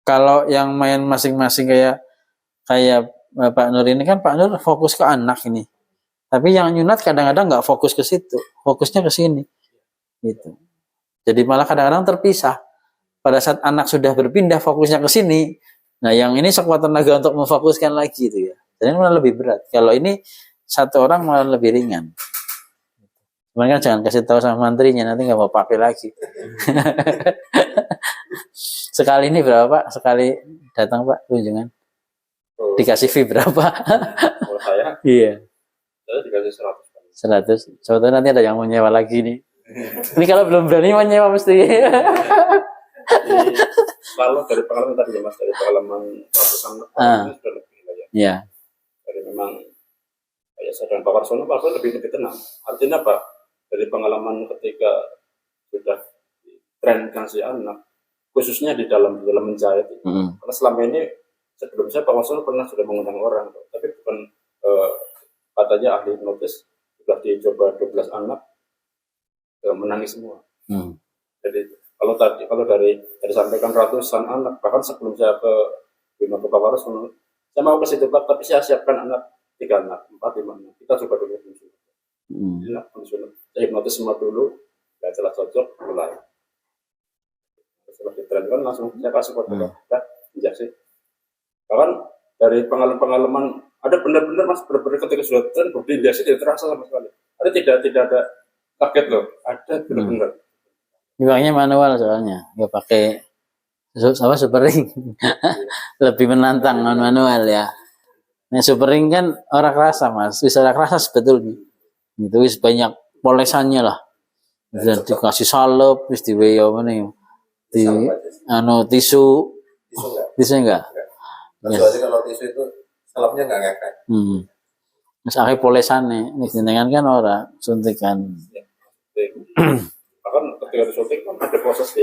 Kalau yang main masing-masing kayak Pak Nur ini kan Pak Nur fokus ke anak ini. Tapi yang nyunat kadang-kadang nggak fokus ke situ, fokusnya ke sini. Gitu. Jadi malah kadang-kadang terpisah. Pada saat anak sudah berpindah fokusnya ke sini, nah yang ini sekuat tenaga untuk memfokuskan lagi itu ya. Jadi malah lebih berat. Kalau ini satu orang malah lebih ringan. Cuman kan jangan kasih tahu sama mantrinya, nanti nggak mau pakai lagi. Sekali ini berapa Pak? Sekali datang Pak kunjungan? Dikasih fee berapa? Kalau saya? Iya. Saya dikasih 100. Sebetulnya nanti ada yang mau nyewa lagi nih. Ini kalau belum berani mau nyewa mesti. Kalau dari pengalaman tadi ya Mas, dari pengalaman ratusan tahun sudah lebih lah ya. Iya. Jadi memang kayak saya dan Pak Warsono lebih tenang. Artinya apa? Dari pengalaman ketika sudah trenkan si anak, khususnya di dalam menjahit. Karena selama ini sebelum saya Pak Warsono pernah sudah mengundang orang, tapi bukan katanya ahli hipnotis, sudah dicoba 12 anak menangis semua. Jadi kalau dari sampaikan ratusan anak, bahkan sebelum saya ke Bima Pak Warsono, saya mau ke situ Pak, tapi saya siapkan anak 3 anak, 4, 5 anak. Kita coba dulu saya hipnotis semua dulu, nggak jelas cocok, mulai. Setelah ditrenkan langsung saya kasih kode injeksi. Bahkan dari pengalaman ada benar-benar Mas, benar-benar ketika sudah tren berinjeksi tidak terasa sama sekali. Ada tidak ada kaget loh, ada benar-benar. Jualnya manual soalnya, nggak pakai super ring. Lebih menantang manual ya. Nah super ring kan orang kerasa Mas, bisa kerasa sebetulnya. Itu wis banyak polesannya lah. Dan dikasih salep, wis diweyo mana di tisu enggak. Kecuali kalau tisu itu salepnya enggak ngefek. Terus akhirnya polesannya, ini jenengan kan orang suntikan. Bahkan ketika disuntik kan ada proses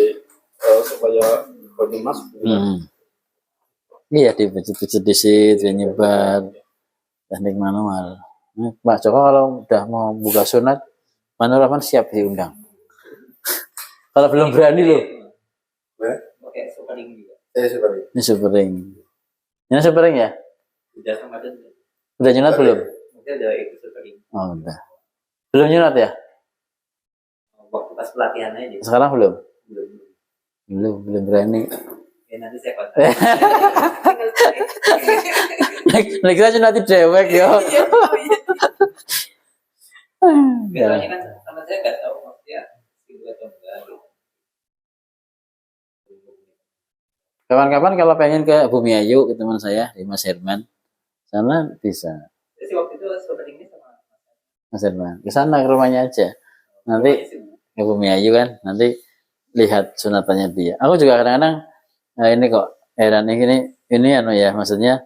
supaya body mass. Iya, dipijit-pijit di situ, nyebar teknik manual. Pak Joko kalau udah mau buka sunat, manual siap diundang. Kalau belum berani loh. Oke, super ring juga. Ini super ring. Ini super ring ya? Udah sama ada. Udah nyunat belum? Mungkin ada itu super ring. Oh, udah. Belum nyunat ya? Waktu pas pelatihan aja. Sekarang belum? Belum berani. Ya nanti saya kontak. Nek kita nanti dewek ya. Biasanya kan sama saya nggak tahu maksudnya itu atau enggak. Kapan-kapan kalau pengen ke Bumi Ayu ke teman saya di Mas Herman, sana bisa. Jadi waktu itu syutingnya sama Mas Herman, ke sana ke rumahnya aja. Nanti ke Bumi Ayu kan, nanti lihat sunatannya dia. Aku juga kadang-kadang ini kok heran ini ya maksudnya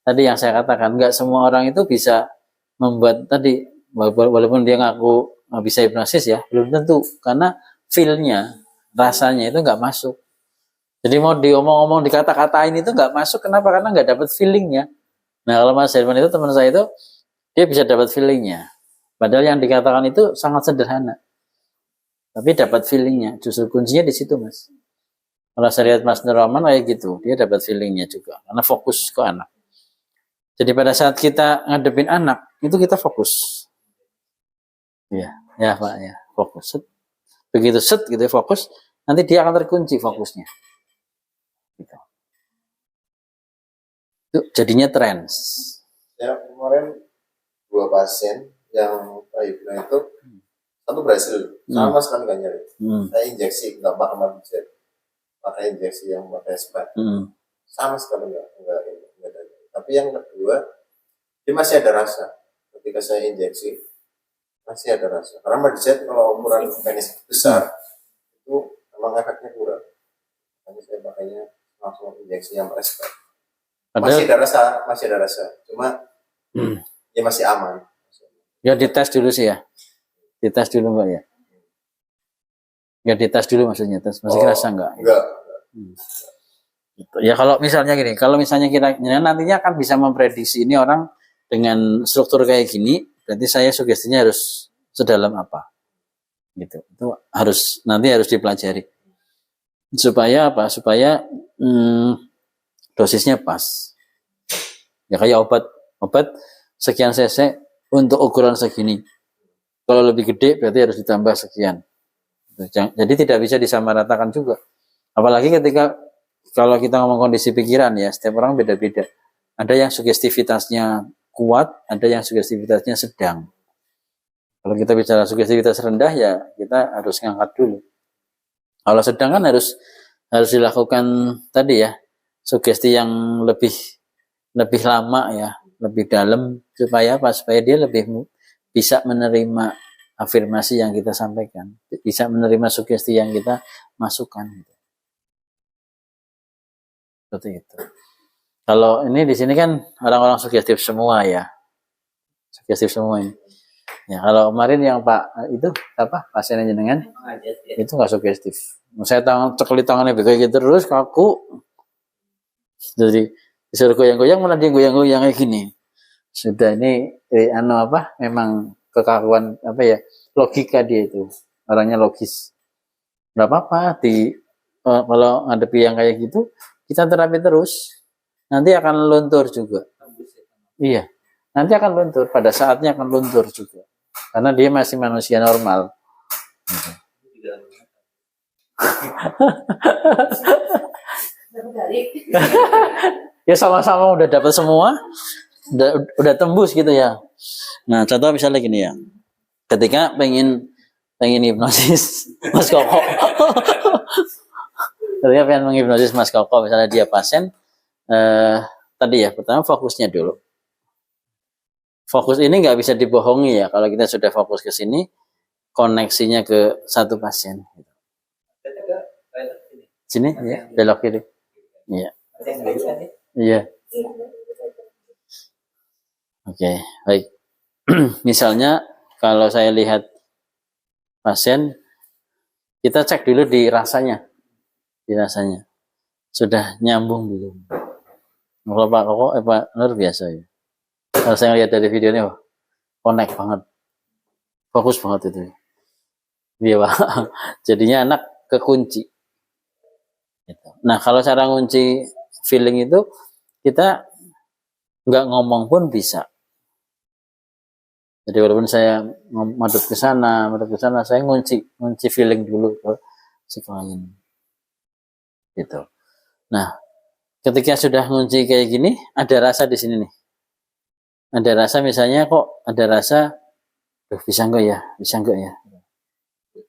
tadi yang saya katakan nggak semua orang itu bisa membuat tadi walaupun dia ngaku nggak bisa hipnosis ya belum tentu karena feel-nya rasanya itu nggak masuk. Jadi mau diomong-omong dikata-katain itu nggak masuk. Kenapa? Karena nggak dapat feelingnya. Nah kalau Mas Herman itu teman saya itu dia bisa dapat feelingnya. Padahal yang dikatakan itu sangat sederhana. Tapi dapat feelingnya. Justru kuncinya di situ Mas. Kalau saya lihat Mas Nur Rahman kayak gitu, dia dapat feelingnya juga. Karena fokus ke anak. Jadi pada saat kita ngadepin anak, itu kita fokus. Ya Pak ya, fokus. Begitu set gitu ya, fokus, nanti dia akan terkunci fokusnya. Gitu. Itu jadinya trans. Ya kemarin 2 pasien yang hipno itu satu berhasil, sama sekali nggak nyeri. Saya injeksi nggak pakai mabjet, pakai injeksi yang pakai spek, sama sekali nggak ada. Tapi yang kedua dia masih ada rasa. Ketika saya injeksi masih ada rasa. Karena mabjet kalau ukuran penis besar itu memang efeknya kurang. Jadi saya pakainya langsung injeksi yang pakai spek. Masih ada rasa. Cuma ya masih aman. Ya dites dulu sih ya. Dites dulu Mbak ya. Ya dites dulu maksudnya, tes masih kerasa enggak? Enggak. Ya kalau misalnya gini, kalau misalnya kita nantinya akan bisa memprediksi ini orang dengan struktur kayak gini, berarti saya sugestinya harus sedalam apa? Gitu. Itu harus dipelajari. Supaya apa? Supaya dosisnya pas. Ya kayak obat sekian cc untuk ukuran segini. Kalau lebih gede berarti harus ditambah sekian. Jadi tidak bisa disamaratakan juga. Apalagi ketika kalau kita ngomong kondisi pikiran ya, setiap orang beda-beda. Ada yang sugestivitasnya kuat, ada yang sugestivitasnya sedang. Kalau kita bicara sugestivitas rendah ya kita harus ngangkat dulu. Kalau sedang kan harus dilakukan tadi ya, sugesti yang lebih lama ya, lebih dalam supaya dia lebih bisa menerima afirmasi yang kita sampaikan, bisa menerima sugesti yang kita masukkan. Seperti itu. Kalau ini di sini kan orang-orang sugestif semua ya, sugestif semua ini. Ya, kalau kemarin yang Pak itu apa pasiennya jenengan itu nggak sugestif. Saya cekali tangannya begitu terus kaku. Jadi disuruh goyang-goyang malah dia goyang-goyang kayak gini. Sudah ini memang kekakuan logika dia itu. Orangnya logis. Enggak apa-apa kalau ngadepi yang kayak gitu kita terapi terus. Nanti akan luntur juga. Iya. Nanti akan luntur, pada saatnya akan luntur juga. Karena dia masih manusia normal. Ya sama-sama udah dapat semua, udah tembus gitu ya. Nah, contoh misalnya gini ya. Ketika pengen hipnosis Mas Koko. Ketika pengen menghipnosis Mas Koko, misalnya dia pasien tadi ya, pertama fokusnya dulu. Fokus ini nggak bisa dibohongi ya. Kalau kita sudah fokus ke sini, koneksinya ke satu pasien. Sini, ya, belok kiri. Iya. Iya. Oke, baik. Misalnya kalau saya lihat pasien, kita cek dulu di rasanya. Sudah nyambung belum? Kalau Pak Koko, Pak Nur biasa ya. Kalau saya lihat dari videonya, connect banget, fokus banget itu. Iya Pak. Jadinya anak kekunci. Nah kalau cara ngunci feeling itu kita nggak ngomong pun bisa. Jadi walaupun saya madep ke sana, saya ngunci feeling dulu ke si klien. Gitu. Nah ketika sudah ngunci kayak gini, ada rasa di sini nih. Ada rasa misalnya ada rasa, bisa enggak ya.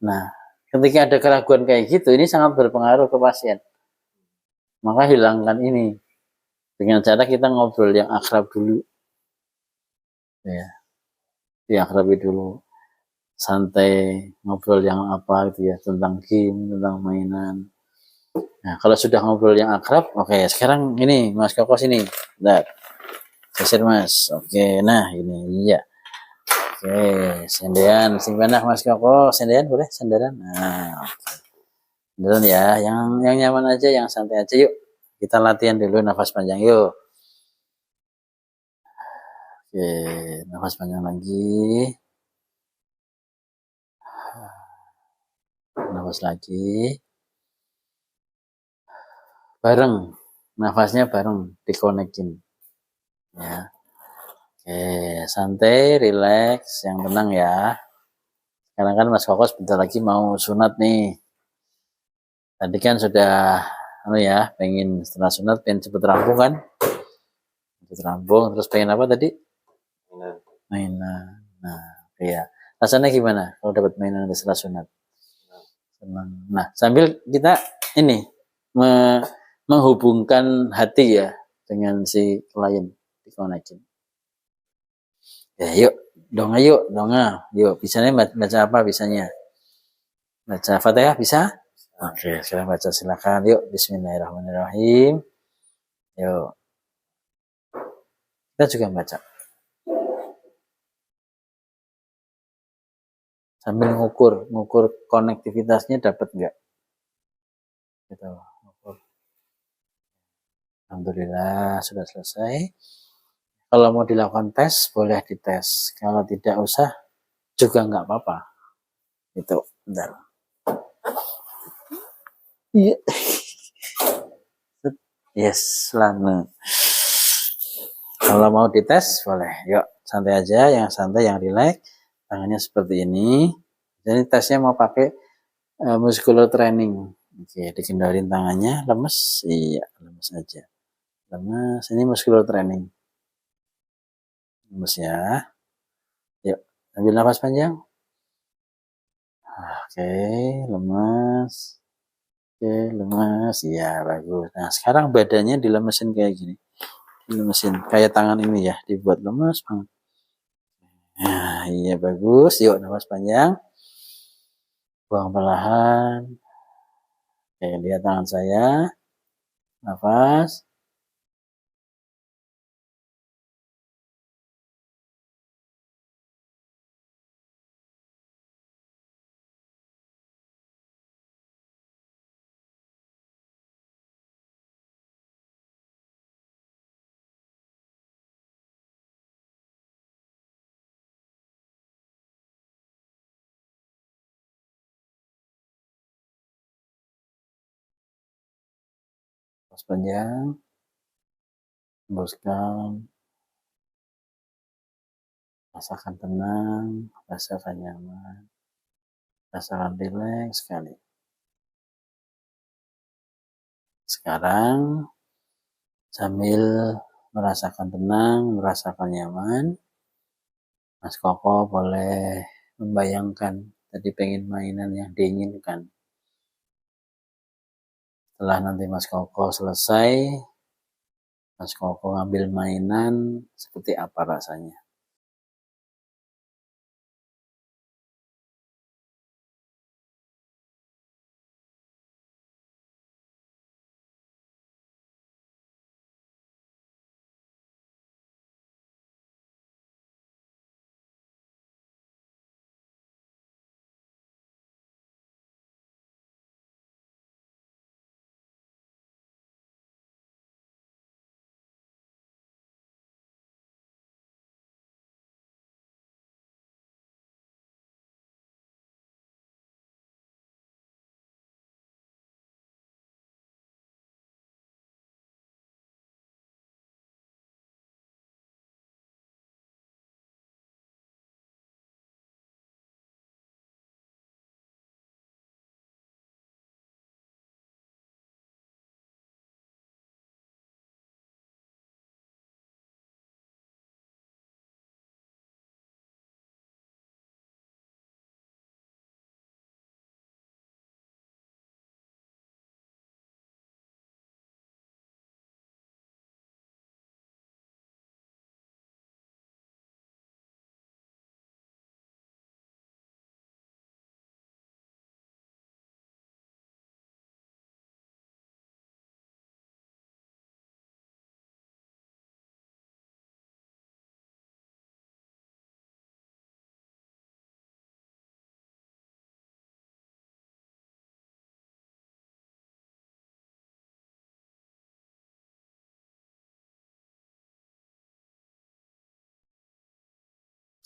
Nah, ketika ada keraguan kayak gitu, ini sangat berpengaruh ke pasien. Maka hilangkan ini dengan cara kita ngobrol yang akrab dulu. Ya, diakrabi dulu. Santai, ngobrol yang apa gitu ya, tentang game, tentang mainan. Nah, kalau sudah ngobrol yang akrab, oke, sekarang ini Mas Koko sini. Bentar. Geser Mas. Oke, nah ini iya. Oke, senderan simpanah Mas Koko, senderan boleh senderan. Nah, senderan ya, yang nyaman aja, yang santai aja yuk. Kita latihan dulu nafas panjang yuk. Oke, nafas panjang lagi. Nafas lagi. Bareng, nafasnya bareng, dikonekin. Ya. Oke, santai, relax, yang tenang ya. Sekarang kan Mas Koko sebentar lagi mau sunat nih. Tadi kan sudah pengen setelah sunat pengen cepet rampung kan? Cepet rampung, terus pengen apa tadi? Mainan. Nah, iya. Rasanya gimana kalau dapat mainan setelah sunat? Senang. Nah, sambil kita ini menghubungkan hati ya dengan si klien, dikonekin. Ya, yuk, donga. Yuk, bisanya baca apa bisanya? Baca Fatihah bisa? Oke, sekarang baca silakan. Yuk, bismillahirrahmanirrahim. Yuk. Kita juga baca. Sambil ngukur konektivitasnya dapat enggak? Gitu. Alhamdulillah sudah selesai. Kalau mau dilakukan tes, boleh dites. Kalau tidak usah, juga nggak apa-apa. Itu, bentar. Iya. Yes, lana. Kalau mau dites boleh. Yuk, santai aja, yang santai, yang rileks. Tangannya seperti ini. Jadi tesnya mau pakai muscular training. Oke, dikendalin tangannya, lemes. Iya, lemes aja. Lemes, ini muscular training. Lemes ya. Yuk, ambil nafas panjang. Oke, lemes. Oke, lemes. Iya, bagus. Nah, sekarang badannya dilemesin kayak gini. Dilemesin. Kayak tangan ini ya, dibuat lemes banget. Nah, iya bagus. Yuk, nafas panjang. Buang perlahan. Oke, lihat tangan saya. Nafas. Nafas panjang. Hembuskan. Rasakan tenang. Rasakan nyaman. Rasakan rileks sekali. Sekarang sambil merasakan tenang, merasakan nyaman, Mas Koko boleh membayangkan tadi pengen mainan yang diinginkan. Setelah nanti Mas Koko selesai, Mas Koko ngambil mainan, seperti apa rasanya?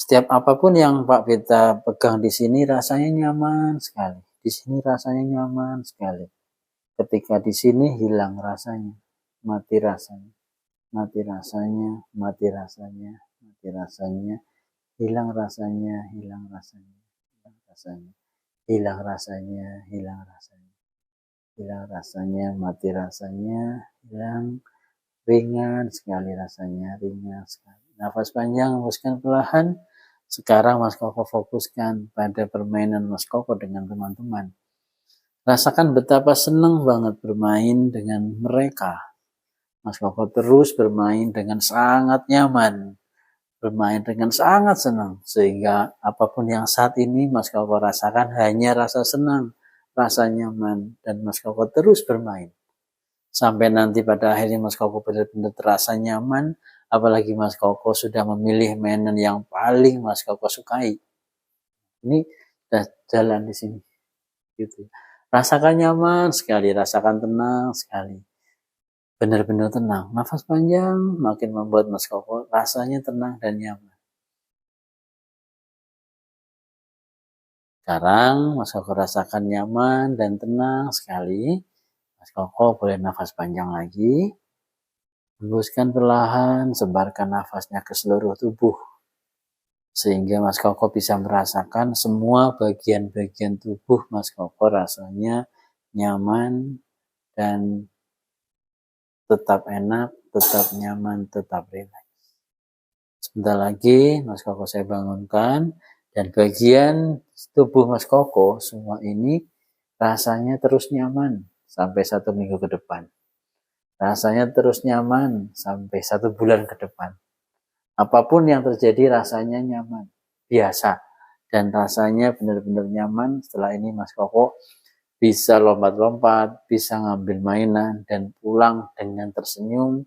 Setiap apapun yang Pak Beta pegang di sini rasanya nyaman sekali. Di sini rasanya nyaman sekali. Ketika di sini hilang rasanya, mati rasanya, mati rasanya, mati rasanya, mati rasanya, hilang rasanya, hilang rasanya, hilang rasanya, hilang rasanya, hilang rasanya, hilang rasanya, mati rasanya, hilang, ringan sekali rasanya, ringan sekali. Nafas panjang, hembuskan perlahan. Sekarang Mas Koko fokuskan pada permainan Mas Koko dengan teman-teman. Rasakan betapa senang banget bermain dengan mereka. Mas Koko terus bermain dengan sangat nyaman. Bermain dengan sangat senang. Sehingga apapun yang saat ini Mas Koko rasakan hanya rasa senang, rasa nyaman. Dan Mas Koko terus bermain. Sampai nanti pada akhirnya Mas Koko benar-benar terasa nyaman. Apalagi Mas Koko sudah memilih mainan yang paling Mas Koko sukai. Ini sudah jalan di sini. Gitu. Rasakan nyaman sekali, rasakan tenang sekali. Benar-benar tenang. Nafas panjang makin membuat Mas Koko rasanya tenang dan nyaman. Sekarang Mas Koko rasakan nyaman dan tenang sekali. Mas Koko boleh nafas panjang lagi. Hembuskan perlahan, sebarkan nafasnya ke seluruh tubuh. Sehingga Mas Koko bisa merasakan semua bagian-bagian tubuh Mas Koko rasanya nyaman dan tetap enak, tetap nyaman, tetap rileks. Sebentar lagi Mas Koko saya bangunkan, dan bagian tubuh Mas Koko semua ini rasanya terus nyaman sampai 1 minggu ke depan. Rasanya terus nyaman sampai 1 bulan ke depan. Apapun yang terjadi rasanya nyaman, biasa. Dan rasanya benar-benar nyaman. Setelah ini Mas Koko bisa lompat-lompat, bisa ngambil mainan, dan pulang dengan tersenyum,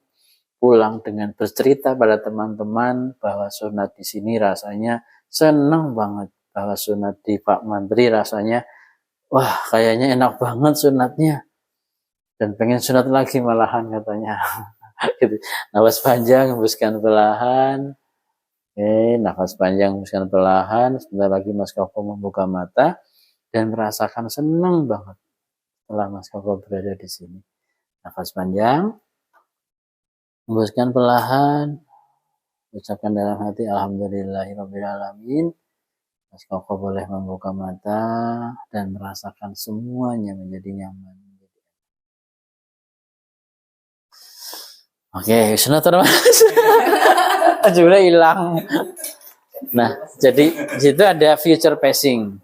pulang dengan bercerita pada teman-teman bahwa sunat di sini rasanya senang banget. Bahwa sunat di Pak Mantri rasanya, wah kayaknya enak banget sunatnya. Dan pengen sunat lagi malahan katanya. Gitu. Nafas panjang, hembuskan perlahan. Nafas panjang, hembuskan perlahan. Sebentar lagi Mas Koko membuka mata dan merasakan senang banget setelah Mas Koko berada di sini. Nafas panjang, hembuskan perlahan. Ucapkan dalam hati alhamdulillahirobbilalamin. Mas Koko boleh membuka mata dan merasakan semuanya menjadi nyaman. Oke, sunat Mas. Juga hilang. Nah, jadi di situ ada future pacing.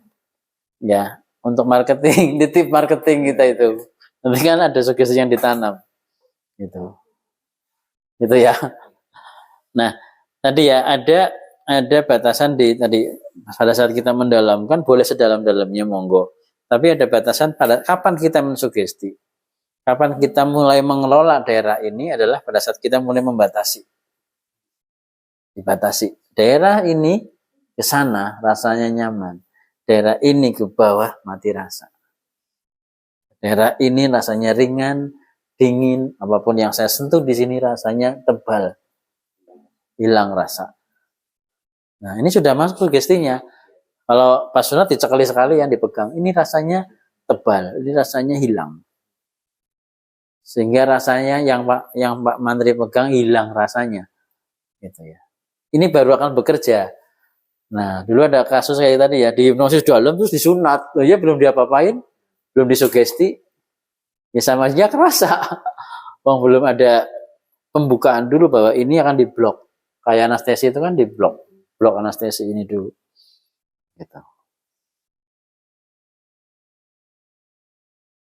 Ya, untuk marketing, di tip marketing kita itu. Nanti kan ada sugesti yang ditanam. Gitu. Gitu ya. Nah, tadi ya ada batasan tadi pada saat kita mendalamkan boleh sedalam-dalamnya monggo. Tapi ada batasan pada kapan kita mensugesti. Kapan kita mulai mengelola daerah ini adalah pada saat kita mulai membatasi. Dibatasi. Daerah ini ke sana rasanya nyaman. Daerah ini ke bawah mati rasa. Daerah ini rasanya ringan, dingin, apapun yang saya sentuh di sini rasanya tebal. Hilang rasa. Nah, ini sudah masuk sugestinya. Kalau pas sunat dicekali sekali yang dipegang, ini rasanya tebal, ini rasanya hilang. Sehingga rasanya yang Pak Mantri pegang hilang rasanya. Gitu ya. Ini baru akan bekerja. Nah, dulu ada kasus kayak tadi ya, di hipnosis dalam terus disunat. Ya belum diapa-apain, belum disugesti. Ya sama aja kerasa. Belum ada pembukaan dulu bahwa ini akan diblok. Kayak anestesi itu kan diblok. Blok anestesi ini dulu. Gitu.